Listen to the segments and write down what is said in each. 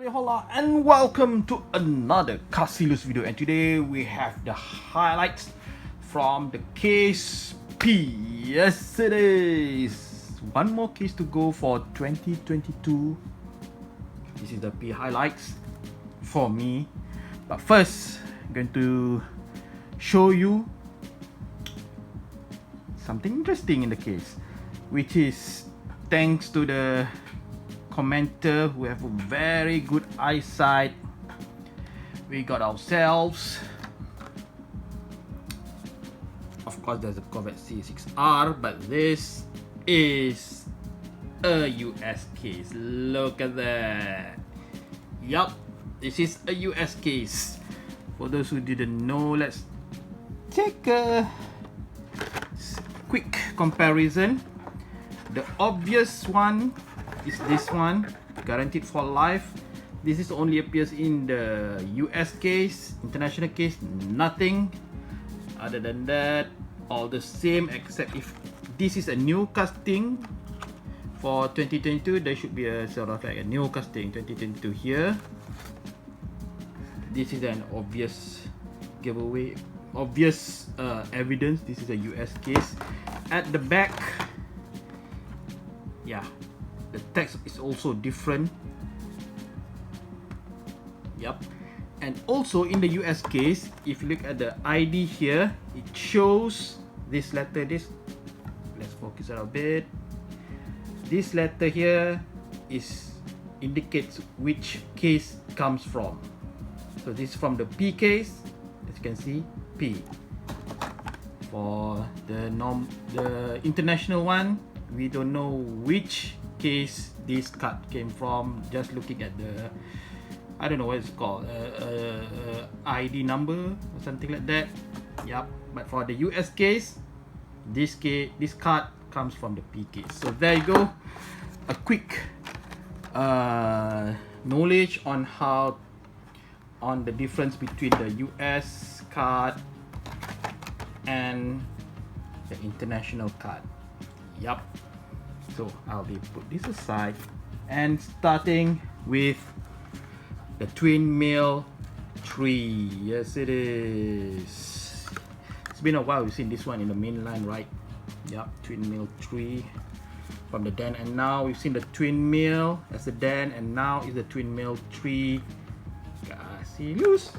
Hola and welcome to another kasiloose video, and today we have the highlights from the case P. Yes it is. One more case to go for 2022. This is the P highlights for me. But first, I'm going to show you something interesting in the case, which is thanks to the commenter who have a very good eyesight. We got ourselves, of course there's a Corvette C6R, but this is a US case. Look at that. Yup, this is a US case. For those who didn't know, let's take a quick comparison. The obvious one is this one, guaranteed for life. This is only appears in the US case. International case, nothing other than that. All the same, except if this is a new casting for 2022, there should be a sort of like a new casting 2022 here. This is an obvious giveaway, obvious evidence this is a US case. At the back, yeah, the text is also different. Yep. And also in the US case, if you look at the ID here, it shows this letter. Let's focus it a bit. This letter here indicates which case comes from. So this is from the P case, as you can see, P. For the international one, we don't know which case this card came from. Just looking at the, I don't know what it's called, ID number or something like that. Yep. But for the US case, this card comes from the P case. So there you go, a quick knowledge on the difference between the US card and the international card. Yep. So I'll be put this aside and starting with the twin mill tree. Yes it is. It's been a while we've seen this one in the main line, right? Yep, twin mill tree from the Dan, and now we've seen the twin mill as the Dan, and now is the twin mill tree. Kasiloose.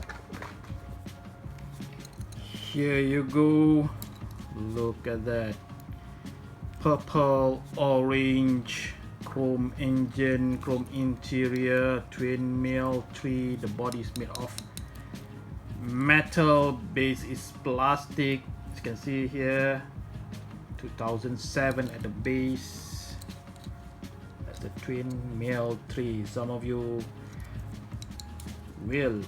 Here you go. Look at that. Purple, orange, chrome engine, chrome interior, twin mill tree. The body is made of metal, base is plastic, as you can see here. 2007 at the base. That's the twin mill tree. Some of you will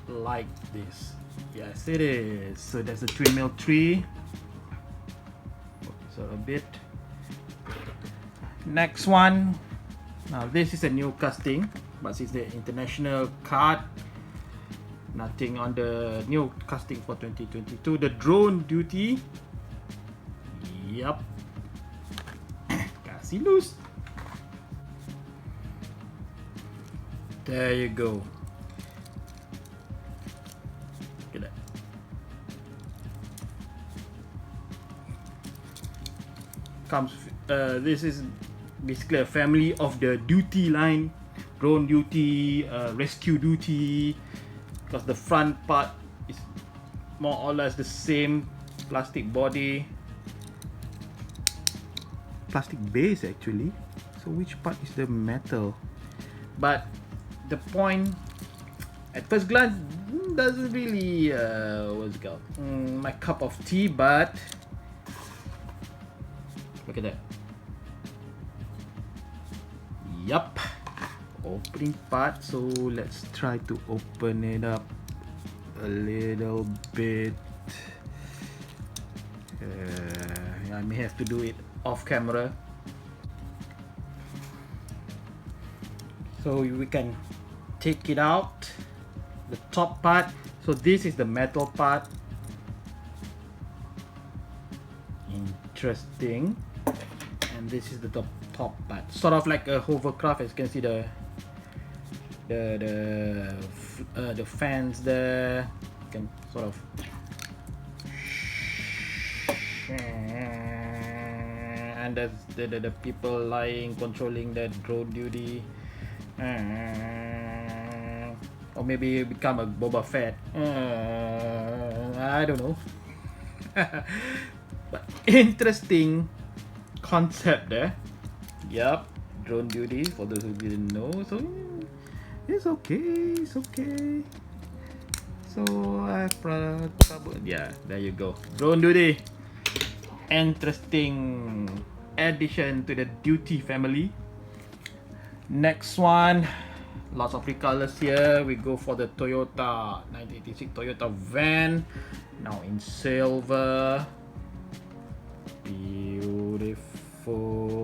like this. Yes it is. So that's the twin mill tree. So a bit. Next one. Now this is a new casting, but since the international card, nothing on the new casting for 2022. The drone duty. Yup. Kasiloose. There you go. Look at that. Comes. This is basically a family of the duty line, drone duty, rescue duty, because the front part is more or less the same, plastic body, plastic base actually. So which part is the metal? But the point at first glance doesn't really what's it called, my cup of tea, but look at that. Yup, opening part. So let's try to open it up a little bit. I may have to do it off camera. So we can take it out, the top part. So this is the metal part. Interesting. And this is the top part, sort of like a hovercraft. As you can see, the the fans there. You can sort of and that's the people lying controlling the drone duty, or maybe you become a Boba Fett. I don't know. But interesting concept there. Yup, drone duty for those who didn't know. So it's okay, it's okay. So I yeah, there you go, drone duty. Interesting addition to the duty family. Next one, lots of recolors here. We go for the Toyota 1986 Toyota van, now in silver. Beautiful,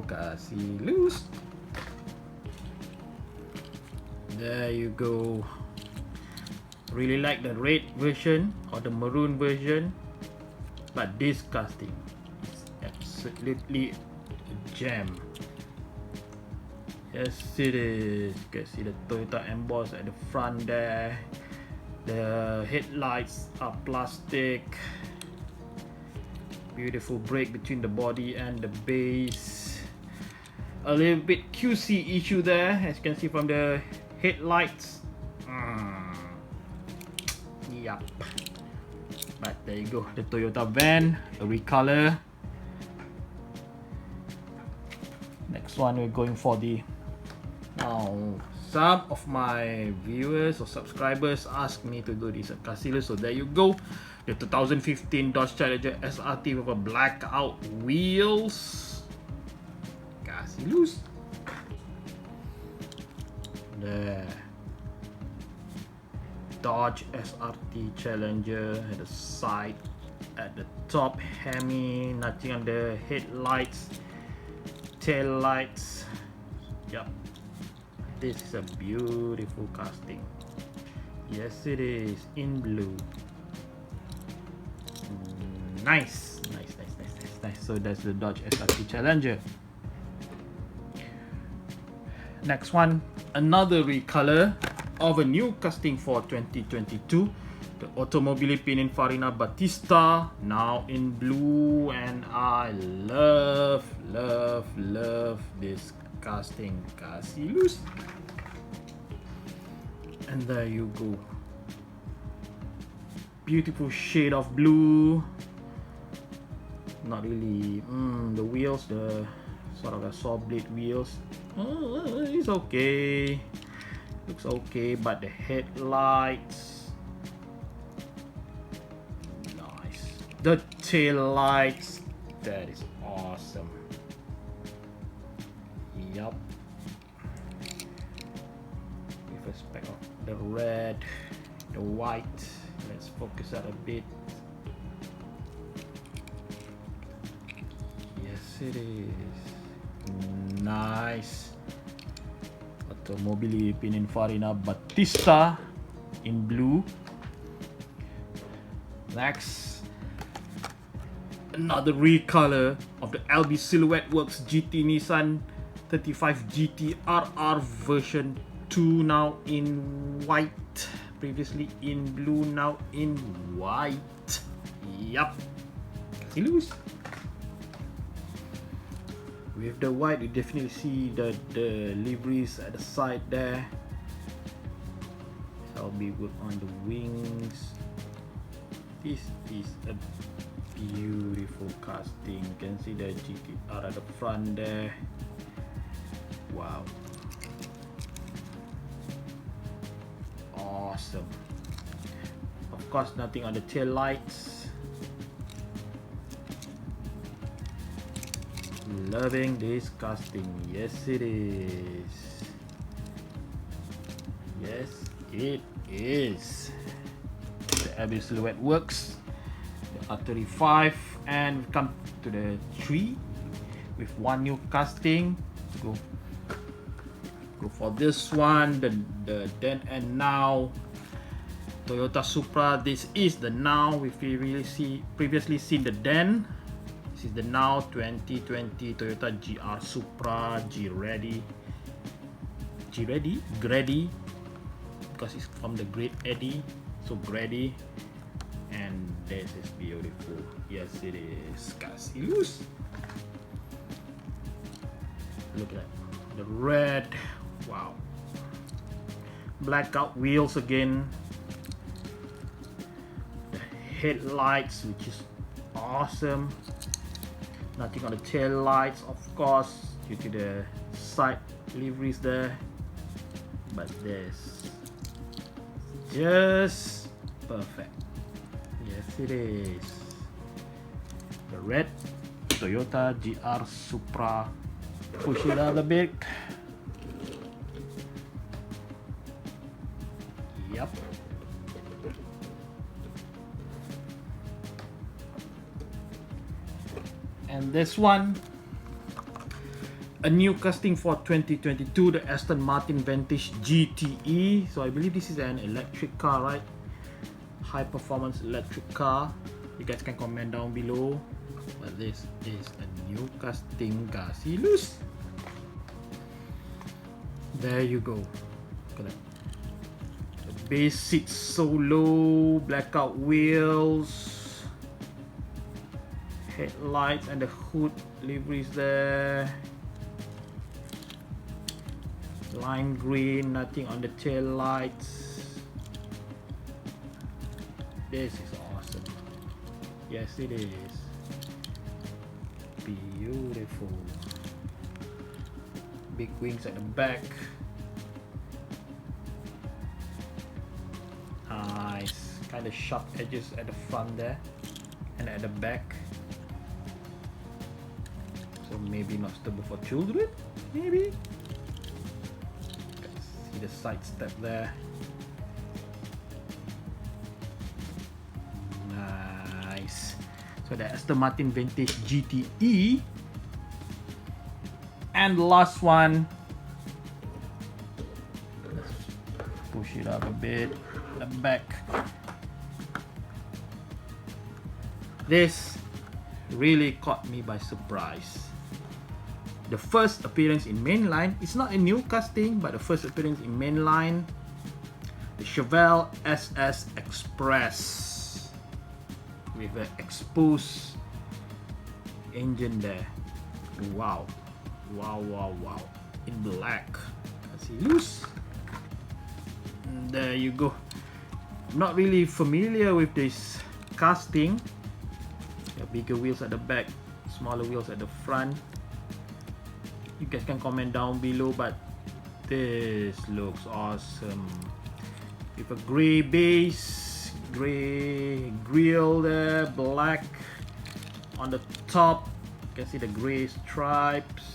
kasiloose. There you go. Really like the red version or the maroon version, but this casting is absolutely a gem. Yes, it is. You can see the Toyota emboss at the front there. The headlights are plastic. Beautiful break between the body and the base. A little bit QC issue there, as you can see from the headlights. Yup. But there you go, the Toyota van, a recolor. Next one, we're going for the... Now, some of my viewers or subscribers asked me to do this at kasiloose, so there you go. The 2015 Dodge Challenger SRT with a blackout wheels. Kasiloose. There. Dodge SRT Challenger at the side, at the top Hemi, nothing on the headlights, tail lights. Yep, this is a beautiful casting. Yes, it is in blue. Nice. So that's the Dodge SRT Challenger. Next one, another recolor of a new casting for 2022, the Automobili Pininfarina Battista, now in blue, and I love this casting, kasiloose. And there you go, beautiful shade of blue. Not really the wheels, the sort of a saw blade wheels, it's okay, looks okay, but the headlights, nice. The tail lights, that is awesome. Yup. With respect of the red, the white, let's focus out a bit. Yes, it is nice. Automobili Pininfarina Battista in blue. Next, another recolor of the LB Silhouette Works GT Nissan 35 GT RR version 2, now in white. Previously in blue, now in white. Yup. Kasiloose. With the white, you definitely see the liveries at the side there. That'll be good on the wings. This is a beautiful casting. You can see the GTR at the front there. Wow. Awesome. Of course, nothing on the tail lights. Loving this casting. Yes, it is. Yes, it is. The LB Silhouette Works, the R35, and we come to the 3 with one new casting. Go for this one, the then and now Toyota Supra. This is the now. We've previously seen the then. This is the now 2020 Toyota GR Supra G-Ready. because it's from the grade Eddie, so Grady. And this is beautiful. Yes, it is. Kasiloose. Look at that. The red. Wow. Blackout wheels again. The headlights, which is awesome. Nothing on the tail lights, of course, due to the side liveries there. But this just perfect. Yes, it is. The red Toyota GR Supra. Push it out a bit. Yep. And this one, a new casting for 2022, the Aston Martin Vantage GTE. So I believe this is an electric car, right? High performance electric car. You guys can comment down below. But this is a new casting, Kasiloose. There you go. Look at that. The base seats so low, blackout wheels, headlights and the hood liveries there. Lime green, nothing on the tail lights. This is awesome. Yes, it is. Beautiful. Big wings at the back. Nice. Kind of sharp edges at the front there and at the back. So maybe not suitable for children. Maybe. See the side step there. Nice. So the Aston Martin Vantage GTE. And the last one, let's push it up a bit, the back. This really caught me by surprise. The first appearance in mainline, it's not a new casting, but the first appearance in mainline, the Chevelle SS Express with an exposed engine there. Wow. Wow, wow, wow. In black. Kasiloose. There you go. Not really familiar with this casting. The bigger wheels at the back, smaller wheels at the front. You guys can comment down below, but this looks awesome. With a grey base, grey grille there, black on the top. You can see the grey stripes.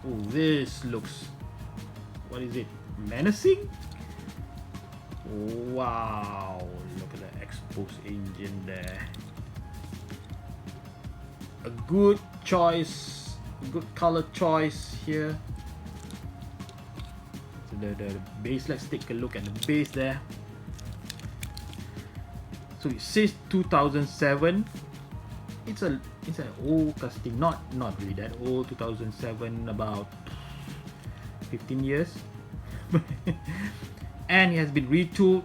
Oh, this looks, what is it, menacing? Wow, look at the exposed engine there. A good choice, a good color choice here. So the base, let's take a look at the base there. So it says 2007. It's an old casting, not really that old. 2007, about 15 years. And it has been retooled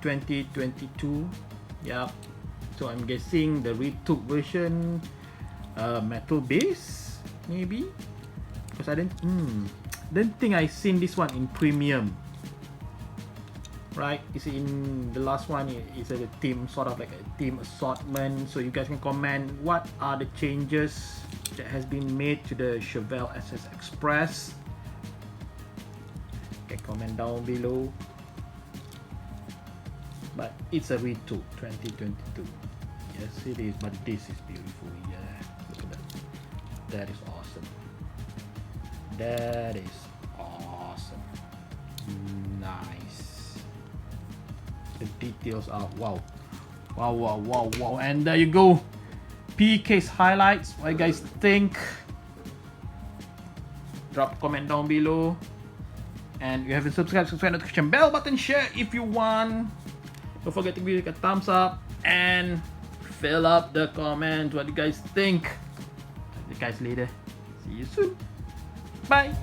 2022. Yeah, so I'm guessing the retooled version, metal base maybe, because I don't think I seen this one in premium. Right, it's in the last one. It's a team, sort of like a team assortment. So you guys can comment what are the changes that has been made to the Chevelle SS Express. Okay, comment down below. But it's a retool 2022. Yes, it is. But this is beautiful. Yeah, look at that. That is awesome. That is awesome. Nice. The details are wow. Wow, wow, wow, wow. And there you go. PK's highlights. What you guys think? Drop a comment down below. And if you haven't subscribed, subscribe, notification bell button, share if you want. Don't forget to give it a thumbs up and fill up the comments. What do you guys think? See you guys later. See you soon. Bye.